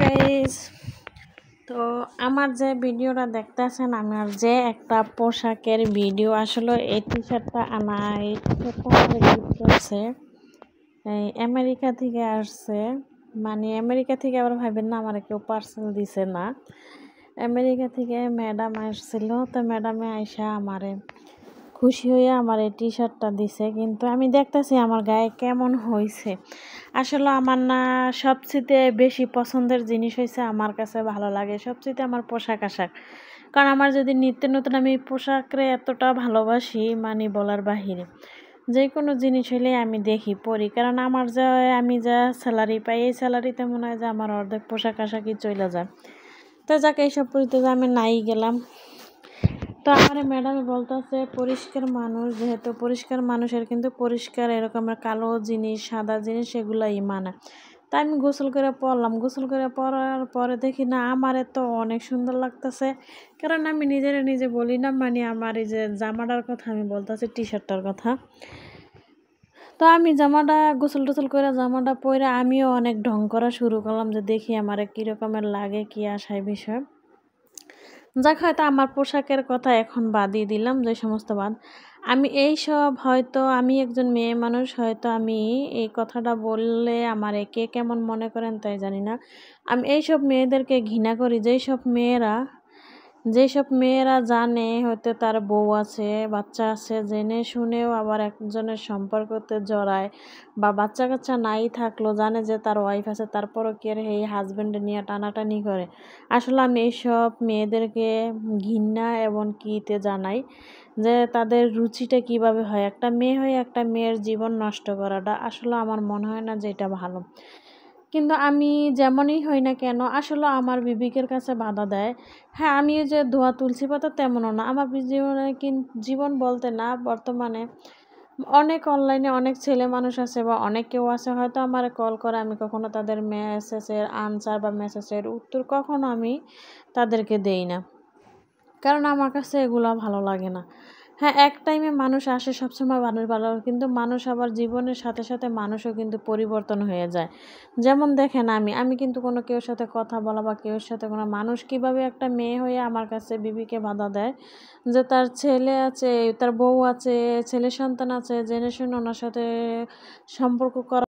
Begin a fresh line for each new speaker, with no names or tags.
Guys, তো আমার যে ভিডিওটা দেখতেছেন, আমার যে একটা পোশাকের ভিডিও, আসলে এই টি শার্টটা আনা, এই টি শার্টটা আমার গিফট করছে, এই আমেরিকা থেকে আসছে। মানে আমেরিকা থেকে আবার ভাবেন না আমার কেউ পার্সেল দিছে না, আমেরিকা থেকে ম্যাডাম আসছিল। তো ম্যাডামে আইসা আমারে খুশি হয়ে আমার এই টি শার্টটা দিছে, কিন্তু আমি দেখতেছি আমার গায়ে কেমন হয়েছে। আসলে আমার না সবচেয়ে বেশি পছন্দের জিনিস হয়েছে, আমার কাছে ভালো লাগে সবচেয়ে আমার পোশাক আশাক। কারণ আমার যদি নিত্য নতুন, আমি পোশাকরে এতটা ভালোবাসি, মানে বলার বাহিরে। যে কোনো জিনিস হলে আমি দেখি পরি, কারণ আমার আমি যা স্যালারি পাই, এই স্যালারিতে মনে হয় যে আমার অর্ধেক পোশাক আশাকই চলে যায়। তো যাকে এইসব পরিতে আমি নাই গেলাম। তো আমার ম্যাডাম বলতেছে পরিষ্কার মানুষ, যেহেতু পরিষ্কার মানুষের কিন্তু পরিষ্কার এরকমের কালো জিনিস, সাদা জিনিস এগুলাই মানা। তাই আমি গোসল করে পরলাম, গোসল করে পরার পরে দেখি না আমার তো অনেক সুন্দর লাগতেছে। কারণ আমি নিজে বলি না, মানে আমার এই যে জামাটার কথা আমি বলতেছি, টি শার্টটার কথা। তো আমি জামাটা গোসল টোসল করে জামাটা পরে আমিও অনেক ঢং করা শুরু করলাম, যে দেখি আমার কীরকমের লাগে, কি আসায় বিষয়। যাক, হয়তো আমার পোশাকের কথা এখন বাদই দিলাম, যে সমস্ত বাদ। আমি এইসব, হয়তো আমি একজন মেয়ে মানুষ, হয়তো আমি এই কথাটা বললে আমার কে কেমন মনে করেন তাই জানি না। আমি এইসব মেয়েদেরকে ঘৃণা করি, যেসব মেয়েরা জানে হয়তো তার বউ আছে, বাচ্চা আছে, জেনে শুনেও আবার একজনের সম্পর্কতে জড়ায়, বা বাচ্চা কাচ্চা নাই থাকলো জানে যে তার ওয়াইফ আছে, তারপরও কি আর এই হাজব্যান্ডে নিয়ে টানাটানি করে। আসলে আমি এইসব মেয়েদেরকে ঘৃণা এবং কিতে জানাই, যে তাদের রুচিটা কিভাবে হয়। একটা মেয়ে হয়ে একটা মেয়ের জীবন নষ্ট করাটা আসলে আমার মনে হয় না যে এটা ভালো। কিন্তু আমি যেমনই হই না কেন, আসলে আমার বিবেকের কাছে বাধা দেয়। হ্যাঁ, আমি যে ধোয়া তুলসী পাতা তেমনও না। আমার জীবনে জীবন বলতে না, বর্তমানে অনেক অনলাইনে অনেক ছেলে মানুষ আছে, বা অনেক কেউ আছে হয়তো আমার কল করে, আমি কখনো তাদের মেসেজের আনসার বা মেসেজের উত্তর কখনো আমি তাদেরকে দেই না, কারণ আমার কাছে এগুলো ভালো লাগে না। হ্যাঁ, এক টাইমে মানুষ আসে, সবসময় মানুষ ভালো লাগে, কিন্তু মানুষ আবার জীবনের সাথে সাথে মানুষও কিন্তু পরিবর্তন হয়ে যায়। যেমন দেখেন, আমি কিন্তু কোনো কেউর সাথে কথা বলা বা কেউর সাথে কোনো মানুষ কীভাবে একটা মেয়ে হয়ে আমার কাছে বিবিকে বাধা দেয়, যে তার ছেলে আছে, তার বউ আছে, ছেলে সন্তান আছে, জেনে শুনে ওনার সাথে সম্পর্ক করা